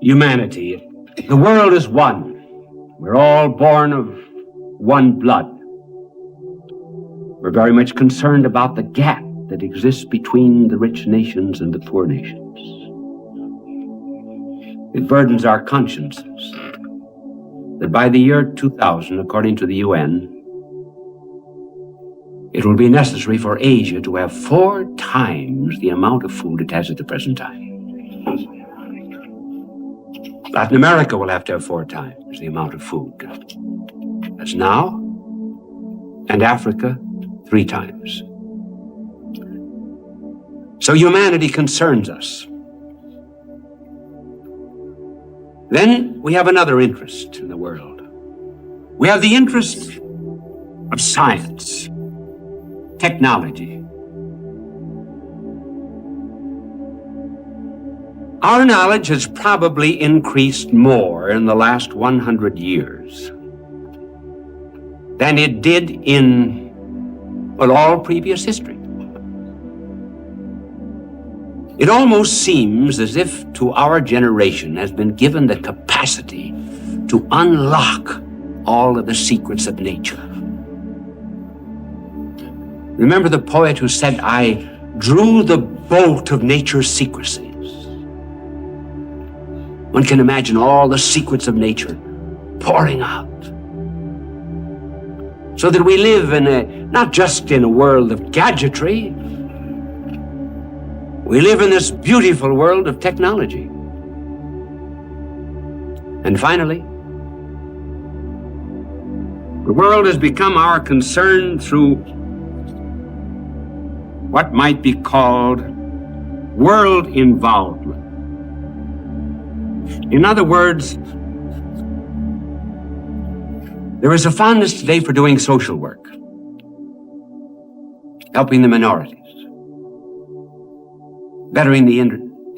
humanity. The world is one. We're all born of one blood. We're very much concerned about the gap that exists between the rich nations and the poor nations. It burdens our consciences that by the year 2000, according to the UN, it will be necessary for Asia to have 4 times the amount of food it has at the present time. Latin America will have to have 4 times the amount of food as now, and Africa 3 times. So humanity concerns us. Then we have another interest in the world. We have the interest of science, technology. Our knowledge has probably increased more in the last 100 years than it did in, well, all previous history. It almost seems as if to our generation has been given the capacity to unlock all of the secrets of nature. Remember the poet who said, "I drew the bolt of nature's secrecies." One can imagine all the secrets of nature pouring out. So that we live not just in a world of gadgetry, we live in this beautiful world of technology. And finally, the world has become our concern through what might be called world involvement. In other words, there is a fondness today for doing social work, helping the minorities, bettering the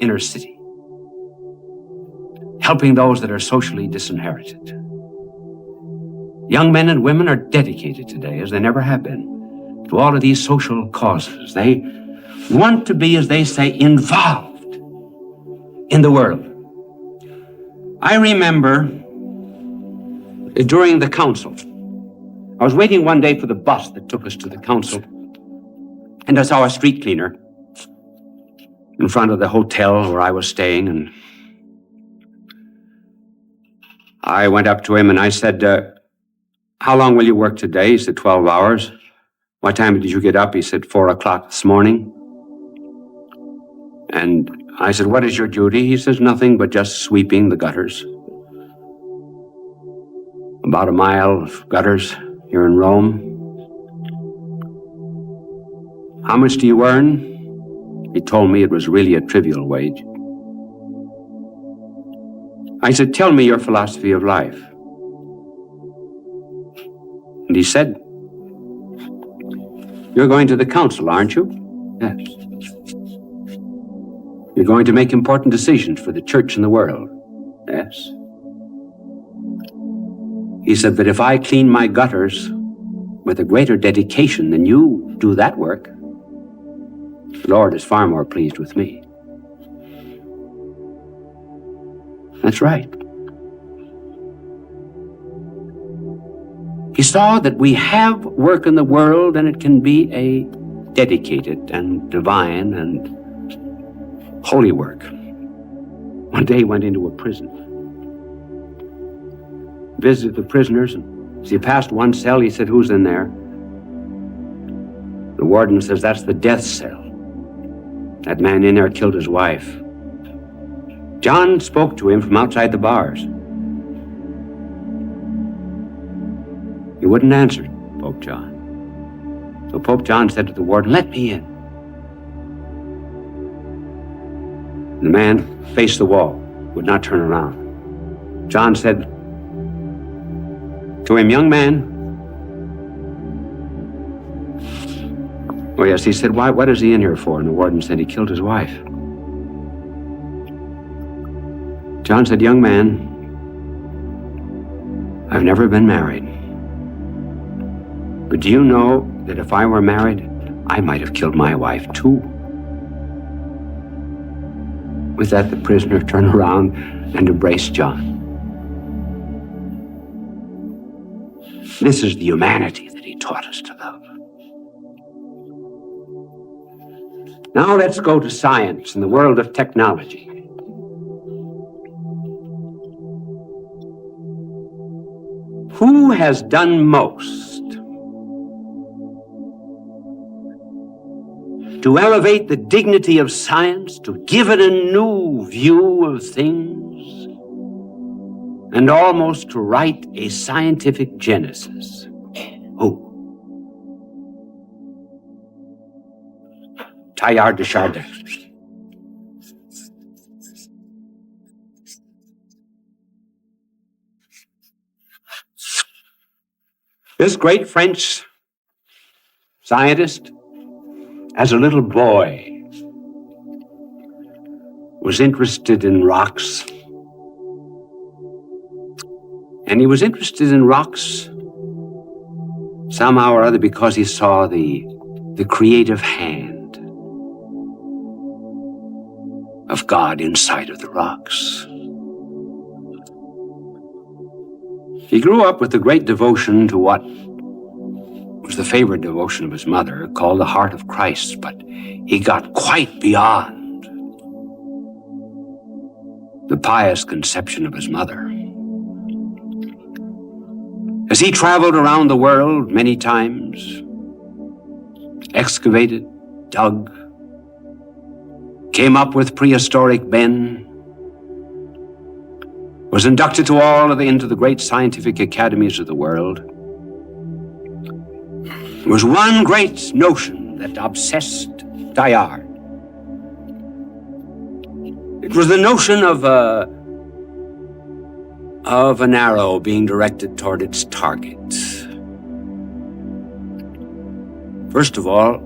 inner city, helping those that are socially disinherited. Young men and women are dedicated today, as they never have been, to all of these social causes. They want to be, as they say, involved in the world. I remember during the council, I was waiting one day for the bus that took us to the council, and I saw a street cleaner in front of the hotel where I was staying, and I went up to him and I said, "How long will you work today?" He said, 12 hours. "What time did you get up?" He said, 4 o'clock this morning. And I said, "What is your duty?" He says, "Nothing but just sweeping the gutters. About a mile of gutters here in Rome." "How much do you earn?" He told me it was really a trivial wage. I said, "Tell me your philosophy of life." And he said, "You're going to the council, aren't you?" "Yes." "You're going to make important decisions for the church and the world." "Yes." He said, "But if I clean my gutters with a greater dedication than you do that work, the Lord is far more pleased with me." That's right. He saw that we have work in the world, and it can be a dedicated and divine and holy work. One day he went into a prison, visited the prisoners, and as he passed one cell, he said, "Who's in there?" The warden says, "That's the death cell. That man in there killed his wife." John spoke to him from outside the bars. He wouldn't answer, Pope John. So Pope John said to the warden, "Let me in." The man faced the wall, would not turn around. John said to him, "Young man." "Oh yes," he said, what is he in here for?" And the warden said, "He killed his wife." John said, "Young man, I've never been married. But do you know that if I were married, I might have killed my wife too?" With that, the prisoner turned around and embraced John. This is the humanity that he taught us to love. Now let's go to science and the world of technology. Who has done most to elevate the dignity of science, to give it a new view of things, and almost to write a scientific genesis? Who? Teilhard de Chardin. This great French scientist, as a little boy, was interested in rocks. And he was interested in rocks somehow or other because he saw the creative hand of God inside of the rocks. He grew up with a great devotion to what was the favorite devotion of his mother, called the Heart of Christ, but he got quite beyond the pious conception of his mother. As he traveled around the world many times, excavated, dug, came up with prehistoric men, was inducted to into the great scientific academies of the world. There was one great notion that obsessed Teilhard. It was the notion of an arrow being directed toward its target. First of all,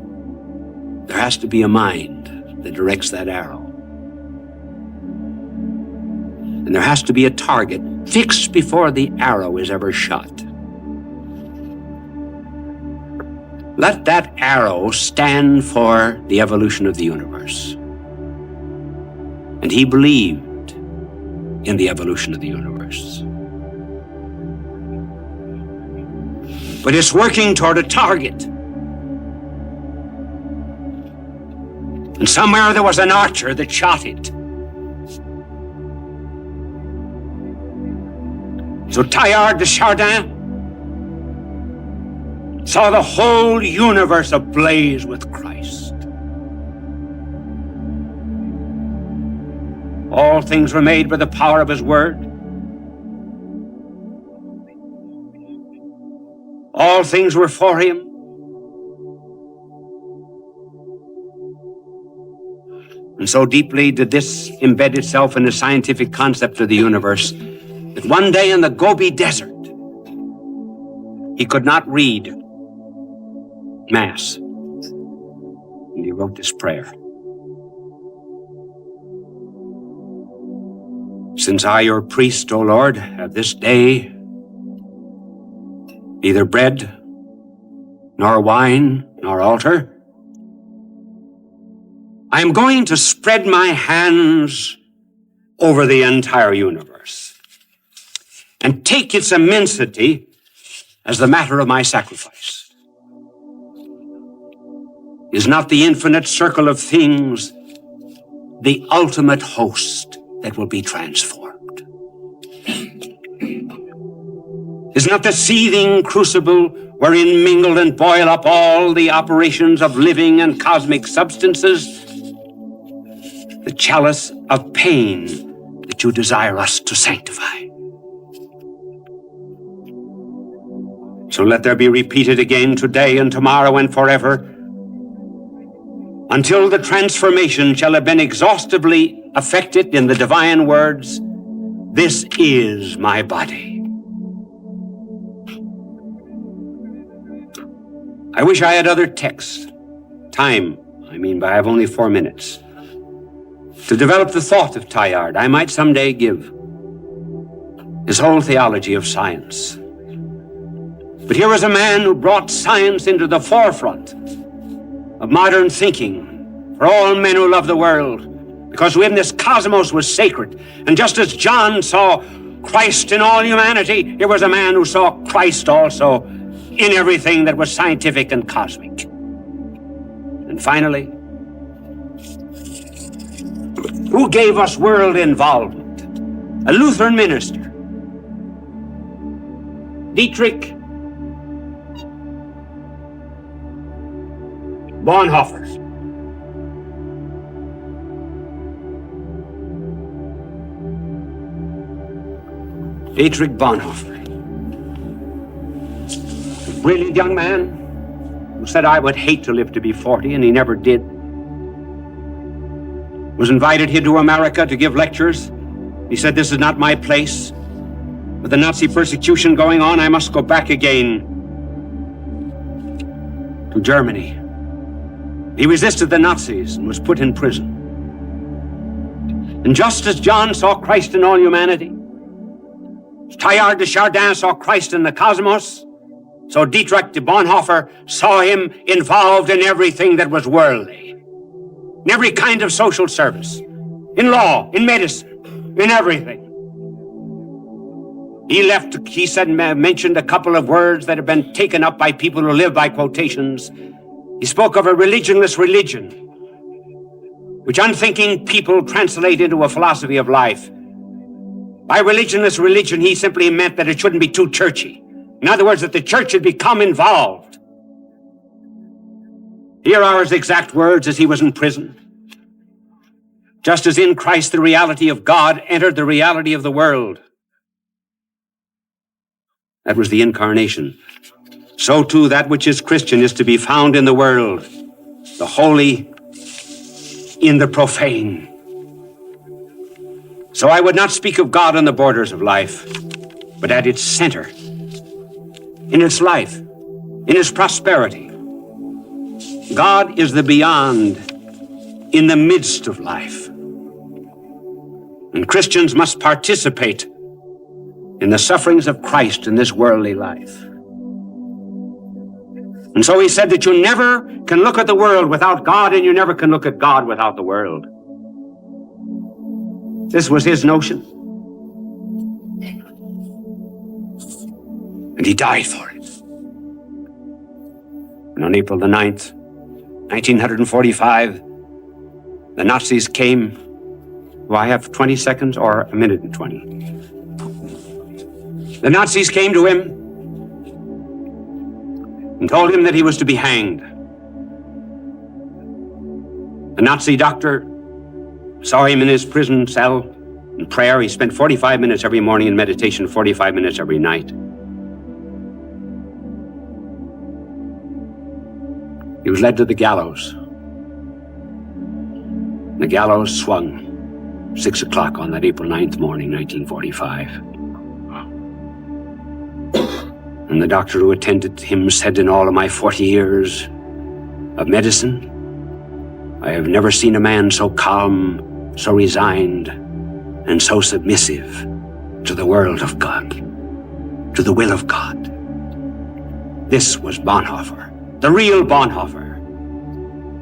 there has to be a mind that directs that arrow. And there has to be a target fixed before the arrow is ever shot. Let that arrow stand for the evolution of the universe. And he believed in the evolution of the universe. But it's working toward a target. And somewhere there was an archer that shot it. So Teilhard de Chardin saw the whole universe ablaze with Christ. All things were made by the power of his word. All things were for him. And so deeply did this embed itself in the scientific concept of the universe that one day in the Gobi Desert, he could not read Mass. And he wrote this prayer. Since I, your priest, O Lord, have this day neither bread, nor wine, nor altar, I am going to spread my hands over the entire universe and take its immensity as the matter of my sacrifice. Is not the infinite circle of things the ultimate host that will be transformed? Is not the seething crucible wherein mingle and boil up all the operations of living and cosmic substances the chalice of pain that you desire us to sanctify? So let there be repeated again today and tomorrow and forever, until the transformation shall have been exhaustively effected in the divine words, this is my body. I wish I had other texts, time, but I have only 4 minutes, to develop the thought of Teilhard. I might someday give his whole theology of science. But here was a man who brought science into the forefront of modern thinking for all men who love the world, because to him this cosmos was sacred. And just as John saw Christ in all humanity, here was a man who saw Christ also in everything that was scientific and cosmic. And finally, who gave us world involvement? A Lutheran minister, Dietrich Bonhoeffer. Dietrich Bonhoeffer, a brilliant young man who said, I would hate to live to be 40, and he never did. Was invited here to America to give lectures. He said, this is not my place. With the Nazi persecution going on, I must go back again to Germany. He resisted the Nazis and was put in prison. And just as John saw Christ in all humanity, Teilhard de Chardin saw Christ in the cosmos, so Dietrich Bonhoeffer saw him involved in everything that was worldly, in every kind of social service, in law, in medicine, in everything. He said, mentioned a couple of words that have been taken up by people who live by quotations. He spoke of a religionless religion, which unthinking people translate into a philosophy of life. By religionless religion, he simply meant that it shouldn't be too churchy. In other words, that the church should become involved. Here are his exact words as he was in prison. Just as in Christ the reality of God entered the reality of the world. That was the incarnation. So too that which is Christian is to be found in the world, the holy in the profane. So I would not speak of God on the borders of life, but at its center, in its life, in its prosperity. God is the beyond in the midst of life. And Christians must participate in the sufferings of Christ in this worldly life. And so he said that you never can look at the world without God, and you never can look at God without the world. This was his notion. And he died for it. And on April the 9th, 1945, the Nazis came. Well, I have 20 seconds or a minute and 20. The Nazis came to him and told him that he was to be hanged. The Nazi doctor saw him in his prison cell in prayer. He spent 45 minutes every morning in meditation, 45 minutes every night. He was led to the gallows. The gallows swung 6 o'clock on that April 9th morning, 1945. And the doctor who attended him said, in all of my 40 years of medicine, I have never seen a man so calm, so resigned, and so submissive to the world of God, to the will of God. This was Bonhoeffer, the real Bonhoeffer.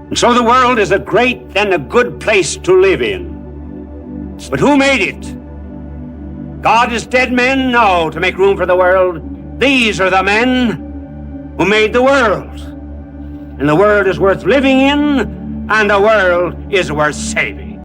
And so the world is a great and a good place to live in. But who made it? God is dead men? No, to make room for the world. These are the men who made the world. And the world is worth living in, and the world is worth saving.